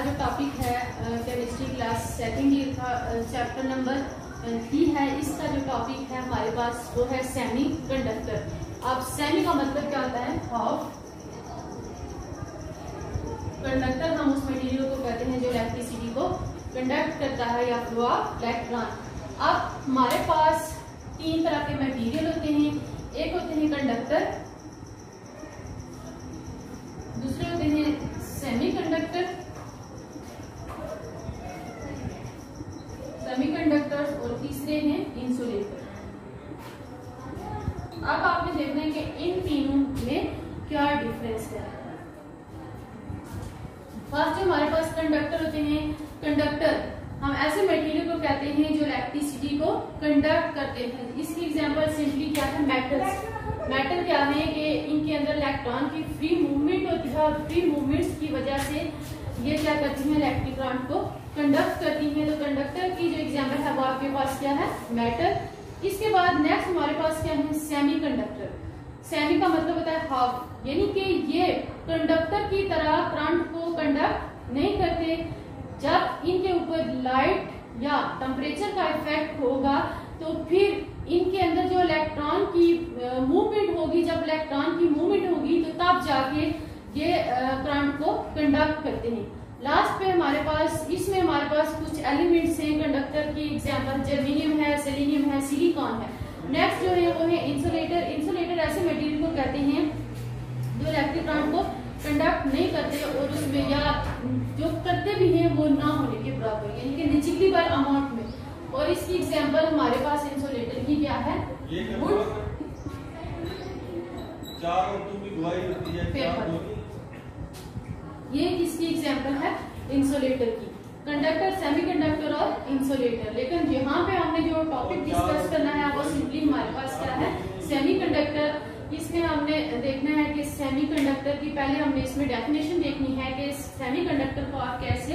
जो टॉपिक है chemistry class second year का चैप्टर नंबर 3 है। इसका जो टॉपिक है हमारे पास वो है सेमी कंडक्टर। अब सेमी का मतलब क्या होता है? हाफ। कंडक्टर हम उस मटेरियल को कहते हैं जो इलेक्ट्रिसिटी को कंडक्ट करता है या फ्लो ऑफ इलेक्ट्रॉन। अब हमारे पास 3 तरह के मटेरियल होते हैं। एक होते हैं कंडक्टर, दूसरे होते हैं सेमी कंडक्टर्स और तीसरे हैं इंसुलेटर। अब आपने देखना है कि इन तीनों में क्या डिफरेंस है। फर्स्ट जो हमारे पास कंडक्टर होते हैं, कंडक्टर हम ऐसे मटेरियल को कहते हैं जो इलेक्ट्रिसिटी को कंडक्ट करते हैं। इसकी एग्जांपल सिंपली क्या है? मेटल्स। मेटल क्या है कि इनके अंदर इलेक्ट्रॉन की फ्री मूवमेंट होती है और फ्री मूवमेंट्स की वजह से ये क्या करती है? इलेक्ट्रिक करंट को कंडक्ट करती है। तो कंडक्टर की जो एग्जांपल है वो आपके पास क्या है? मेटल। इसके बाद नेक्स्ट हमारे पास क्या है? Semi conductor. सेमी का मतलब होता है हाफ, यानी कि ये कंडक्टर की तरह करंट को कंडक्ट नहीं करते। जब इनके ऊपर लाइट या टेम्परेचर का इफेक्ट होगा तो फिर इनके अंदर जो इलेक्ट्रॉन की मूवमेंट होगी, जब इलेक्ट्रॉन की मूवमेंट होगी तो तब जाके ये करंट को कंडक्ट करते हैं। लास्ट पे हमारे पास इसमें हमारे पास कुछ एलिमेंट्स हैं कंडक्टर की एग्जांपल जर्मेनियम है, सेलेनियम है, सिलिकॉन है। नेक्स्ट जो है वो है इंसुलेटर। इंसुलेटर ऐसे मटेरियल को कहते हैं जो इलेक्ट्रिक करंट को कंडक्ट नहीं करते और उसमें या जो करते भी हैं वो ना होने के बराबर, यानी कि नेग्लिजिबल अमाउंट में। और इसकी एग्जांपल हमारे पास इंसुलेटर की क्या है? वुड, ये इसकी एग्जांपल है इंसुलेटर की। कंडक्टर, सेमीकंडक्टर और इंसुलेटर। लेकिन यहाँ पे हमने जो टॉपिक डिस्कस करना है वो सिंपली हमारे पास क्या है? सेमीकंडक्टर। इसमें हमने देखना है कि सेमीकंडक्टर की पहले हमने इसमें डेफिनेशन देखनी है कि सेमीकंडक्टर को आप कैसे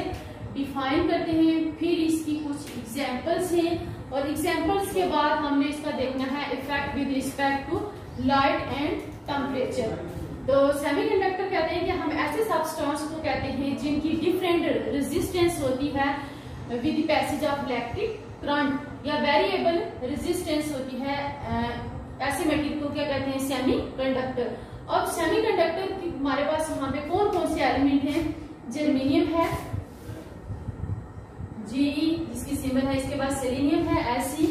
डिफाइन करते हैं, फिर इसकी कुछ एग्जांपल्स हैं और एग्जांपल्स के बाद हमने इसका देखना है effect with respect to light and temperature. तो सेमीकंडक्टर कहते हैं कि हम ऐसे सब्सटेंस को कहते हैं जिनकी डिफरेंट रेजिस्टेंस होती है with passage of electric current या वेरिएबल रेजिस्टेंस होती है। ऐसे मटेरियल को क्या कहते हैं? सेमीकंडक्टर। अब सेमीकंडक्टर की हमारे पास यहाँ पे कौन कौन से एलिमेंट हैं? जर्मेनियम है, Ge जिसकी सिंबल है, इसके बाद सेलेनियम है, Fe,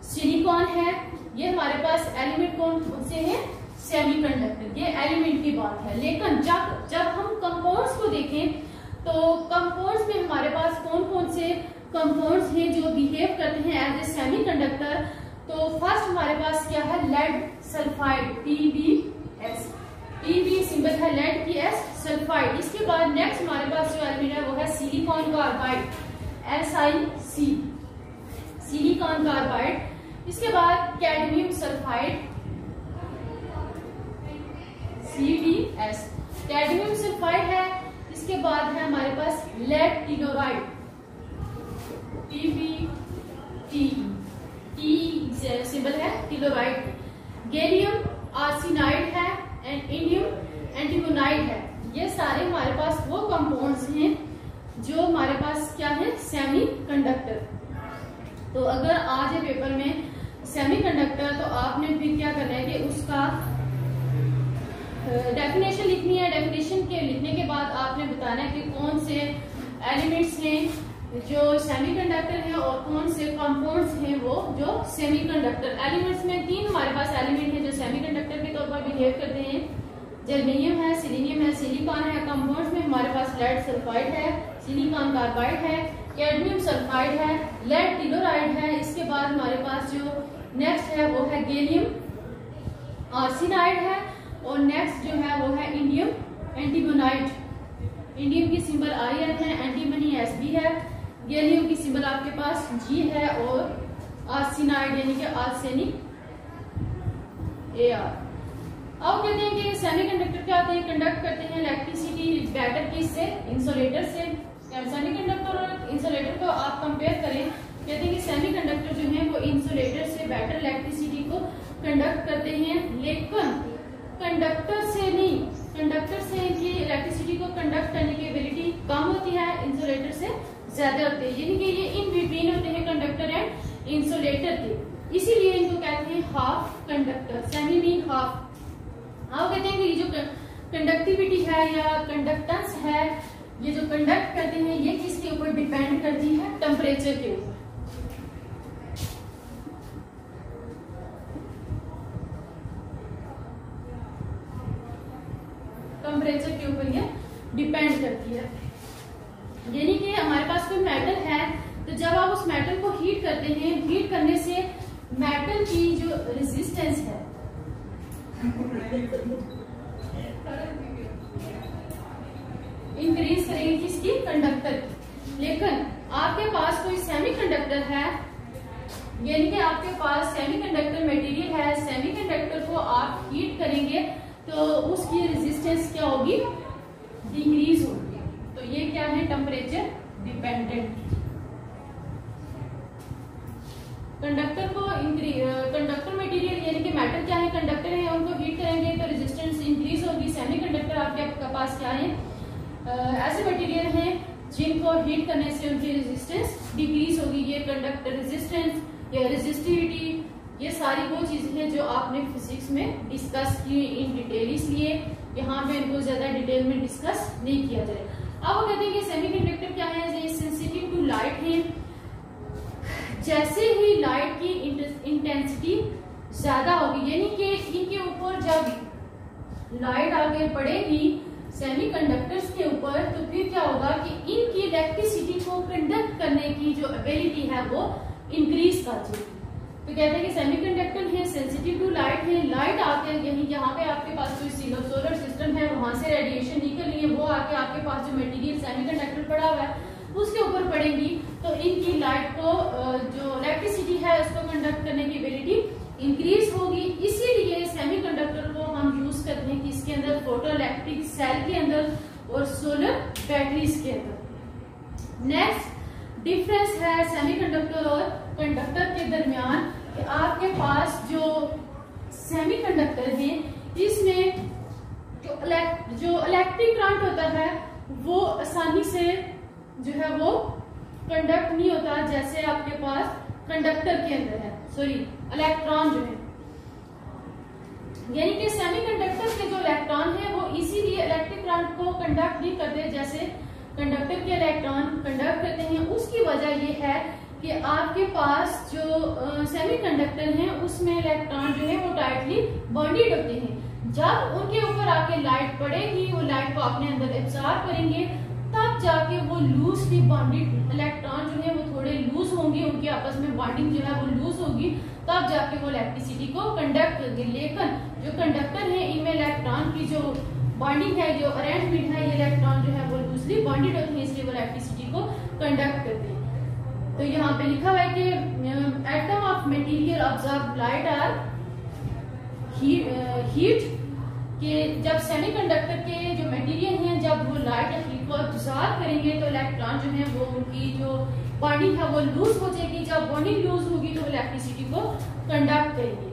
सिलिकॉन है। ये हमारे पास एलिमेंट कौन कौन से हैं? सेमीकंडक्टर। ये एलिमेंट की बात है। लेकिन जब हम कंपाउंड्स को देखें तो कंपाउंड्स में हमारे पास कौन कौन से कंपाउंड्स हैं जो बिहेव करते हैं एज ए सेमीकंडक्टर। तो फर्स्ट हमारे पास क्या है? Lead sulphide, PbS। Pb symbol है लेड की, S सल्फाइड। इसके बाद नेक्स्ट हमारे पास जो एलिमेंट है वो है silicon carbide, SiC, silicon carbide. इसके बाद cadmium sulphide, CdS, cadmium sulphide है। इसके बाद है हमारे पास लेड टेलोराइड, TbTe, T सिंबल है टेलोराइड। गैलियम आर्सेनाइड है एंड इंडियम एंटीमोनाइड है। ये सारे हमारे पास वो कंपाउंड्स हैं जो हमारे पास क्या है? सेमीकंडक्टर। तो अगर आज है पेपर में सेमीकंडक्टर तो आपने फिर क्या करना है कि उसका डेफिनेशन लिखनी है। डेफिनेशन के लिखने के बाद आपने बताना है कि कौन से एलिमेंट्स हैं जो सेमीकंडक्टर हैं और कौन से कंपाउंड्स हैं वो जो सेमीकंडक्टर। एलिमेंट्स में 3 हमारे पास एलिमेंट हैं जो सेमीकंडक्टर के तौर पर बिहेव करते हैं। जर्मेनियम है, सेलेनियम है, सिलिकॉन है। कंपाउंड्स में हमारे पास लेड सल्फाइड है, सिलिकॉन कार्बाइड है, कैडमियम सल्फाइड है, लेड टेलोराइड है। इसके बाद हमारे पास जो नेक्स्ट है वो है गैलियम आर्सेनाइड है और नेक्स्ट जो है वो है इंडियम एंटीमोनाइड। इंडियम की सिंबल IN है, एंटीमनी Sb है। गैलियम की सिंबल आपके पास G है और आर्सेनाइड यानी कि आर्सेनिक Ar। अब कहते हैं कि सेमीकंडक्टर क्या होते हैं? कंडक्ट करते हैं इलेक्ट्रिसिटी बेटर किससे? इंसुलेटर से। सेमीकंडक्टर और इंसुलेटर को आप कंपेयर करें, कहते हैं कि सेमीकंडक्टर जो है वो इंसुलेटर से बेटर इलेक्ट्रिसिटी को कंडक्ट करते हैं। लेकिन कंडक्टर से नहीं, कंडक्टर से इनकी इलेक्ट्रिसिटी को कंडक्ट करने की एबिलिटी कम होती है। ज्यादा होते हैं, यानी कि ये इन बिटवीन होते हैं कंडक्टर एंड इंसुलेटर के, इसीलिए इनको कहते हैं half conductor. Semi mean half. आप कहते हैं कि ये जो कंडक्टिविटी है या कंडक्टेंस है, ये जो कंडक्ट करते हैं ये किसके ऊपर डिपेंड करती है? टेम्परेचर के ऊपर। टेम्परेचर के ऊपर ये डिपेंड करती है। यानी कि हमारे पास कोई मेटल है, तो जब आप उस मेटल को हीट करते हैं, हीट करने से मेटल की जो रेजिस्टेंस है इंक्रीज करेगी किसकी? कंडक्टर की। लेकिन आपके पास कोई सेमीकंडक्टर है, यानी कि आपके पास सेमीकंडक्टर मटेरियल है, सेमीकंडक्टर को आप हीट करेंगे तो उसकी रेजिस्टेंस क्या होगी? डिक्रीज होगी। तो ये क्या है? Temperature dependent. कंडक्टर मटेरियल यानी कि मेटल क्या है? कंडक्टर है, उनको हीट करेंगे तो रेजिस्टेंस इंक्रीज होगी। सेमीकंडक्टर आपके पास क्या है? ऐसे मटेरियल हैं जिनको हीट करने से उनकी रेजिस्टेंस डिक्रीज होगी। ये कंडक्टर रेजिस्टेंस या रेजिस्टिविटी, ये सारी वो चीजें हैं जो आपने फिजिक्स में डिस्कस की इन डिटेल, इसलिए यहाँ पे इनको ज्यादा डिटेल में डिस्कस नहीं किया जाए। अब वो कहते हैं कि सेमीकंडक्टर क्या है? ये सेंसिटिव टू लाइट है। जैसे ही लाइट की इंटेंसिटी ज्यादा होगी, यानी कि इनके ऊपर जब लाइट आगे पड़ेगी सेमीकंडक्टर्स के ऊपर, तो फिर क्या होगा कि इनकी इलेक्ट्रिसिटी को कंडक्ट करने की जो एबिलिटी है वो इंक्रीज कर जाएगी। तो कहते हैं कि सेमीकंडक्टर है, सेंसिटिव टू लाइट है। लाइट आके यही यहाँ पे आपके पास कोई सोलर सिस्टम है, वहां से रेडिएशन निकल रही है, वो आके आपके पास जो मटेरियल सेमीकंडक्टर पड़ा हुआ है उसके ऊपर पड़ेगी, तो इनकी लाइट को जो इलेक्ट्रिसिटी है उसको कंडक्ट करने की एबिलिटी इंक्रीज होगी। इसीलिए सेमीकंडक्टर को हम यूज करते हैं किसके अंदर? फोटो इलेक्ट्रिक सेल के अंदर और सोलर बैटरीज के अंदर। नेक्स्ट डिफरेंस है सेमीकंडक्टर और कंडक्टर के दरमियान कि आपके पास जो सेमीकंडक्टर है इसमें जो इलेक्ट्रिक करंट होता है वो आसानी से जो है वो कंडक्ट नहीं होता, जैसे आपके पास कंडक्टर के अंदर है, सॉरी इलेक्ट्रॉन जो है, यानी कि सेमीकंडक्टर के जो इलेक्ट्रॉन है वो इसीलिए इलेक्ट्रिक करंट को कंडक्ट नहीं करते जैसे कंडक्टर के इलेक्ट्रॉन कंडक्ट करते हैं। उसकी वजह ये है कि आपके पास जो सेमीकंडक्टर है उसमें इलेक्ट्रॉन जो है वो टाइटली बॉन्डेड होते हैं। जब उनके ऊपर आके लाइट पड़ेगी, वो लाइट को अपने अंदर एब्सॉर्ब करेंगे, तब जाके वो लूजली बॉन्डेड इलेक्ट्रॉन जो है वो थोड़े लूज होंगे, उनकी आपस में बॉन्डिंग जो है वो लूज होगी, तब जाके वो इलेक्ट्रिसिटी को कंडक्ट करेंगे। लेकिन जो कंडक्टर है इनमें इलेक्ट्रॉन की जो बॉन्डिंग है, जो अरेंजमेंट है, ये इलेक्ट्रॉन जो है वो लूजली बॉन्डेड होते हैं, इसलिए वो इलेक्ट्रिसिटी को कंडक्ट करते हैं। तो यहाँ पे लिखा हुआ है कि atom of material observe light or heat, कि जब सेमीकंडक्टर के जो मटेरियल हैं जब वो लाइट या हीट को ऑब्जर्व करेंगे तो इलेक्ट्रॉन जो है वो उनकी जो बॉन्डिंग है वो लूज हो जाएगी। जब बॉन्डिंग लूज होगी तो इलेक्ट्रिसिटी को कंडक्ट करेंगे।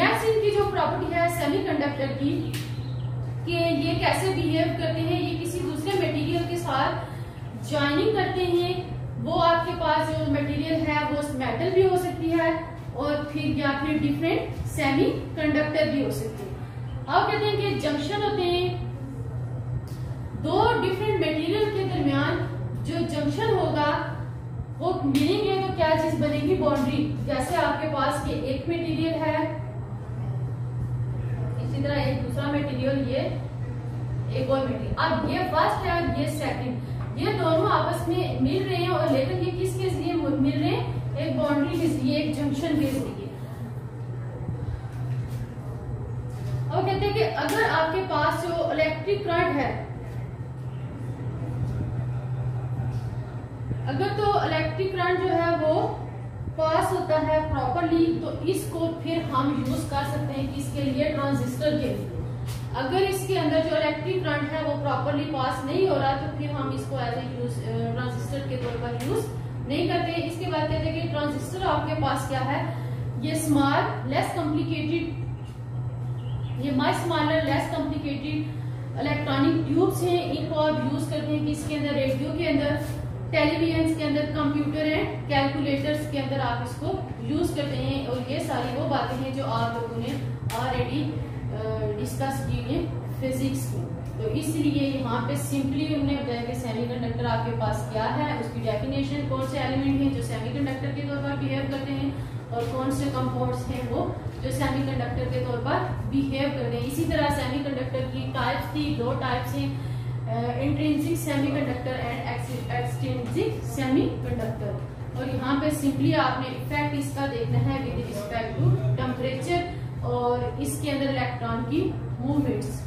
नेक्स्ट इनकी जो प्रॉपर्टी है सेमीकंडक्टर की कि ये कैसे बिहेव करते हैं, ये किसी दूसरे मटेरियल के साथ ज्वाइनिंग करते हैं। वो आपके पास जो मटेरियल है वो मेटल भी हो सकती है और फिर या फिर डिफरेंट सेमीकंडक्टर भी हो सकती है। अब कहते हैं कि जंक्शन होते हैं दो डिफरेंट मटेरियल के दरमियान, जो जंक्शन होगा वो मिलेंगे तो क्या चीज बनेगी? बाउंड्री। जैसे आपके पास ये एक मटेरियल है, इसी तरह एक दूसरा मटेरियल, ये एक और मटेरियल, अब ये फर्स्ट है और ये सेकंड, ये दोनों आपस में मिल रहे हैं और लेकिन ये किसके जरिए मिल रहे हैं? एक बाउंड्री के जरिए, एक जंक्शन के जरिए। और कहते हैं कि अगर आपके पास जो इलेक्ट्रिक करंट है, अगर तो इलेक्ट्रिक करंट जो है वो पास होता है प्रॉपरली, तो इसको फिर हम यूज कर सकते हैं किसके लिए? ट्रांजिस्टर के लिए। अगर इसके अंदर जो इलेक्ट्रिक करंट है वो प्रॉपरली पास नहीं हो रहा तो फिर हम इसको एज ए यूज ट्रांजिस्टर के तौर पर यूज नहीं करते। इसके बाद कहते हैं कि ट्रांजिस्टर आपके पास क्या है? ये स्मॉल लेस कॉम्प्लिकेटेड, ये much smaller less complicated electronic tubes हैं। इनको आप यूज करते हैं किसके अंदर? रेडियो के अंदर। टेलीविजन के अंदर, कंप्यूटर एंड कैलकुलेटर्स के अंदर आप इसको यूज करते हैं। और ये सारी वो बातें हैं जो आप लोगों ने ऑलरेडी डिस्कस की है फिजिक्स में। तो इसलिए यहाँ पे सिंपली उन्होंने बताया कि सेमीकंडक्टर आपके पास क्या है, उसकी डेफिनेशन, कौन से एलिमेंट हैं जो सेमीकंडक्टर के तौर पर बिहेव करते हैं और कौन से कंपाउंड्स हैं वो जो सेमीकंडक्टर के तौर पर बिहेव करते हैं। इसी तरह सेमीकंडक्टर की टाइप्स थी, 2 टाइप्स हैं, intrinsic semiconductor and extrinsic semiconductor. और यहाँ पे सिंपली आपने इफेक्ट इसका देखना है विद रिस्पेक्ट टू टेम्परेचर और इसके अंदर इलेक्ट्रॉन की मूवमेंट्स।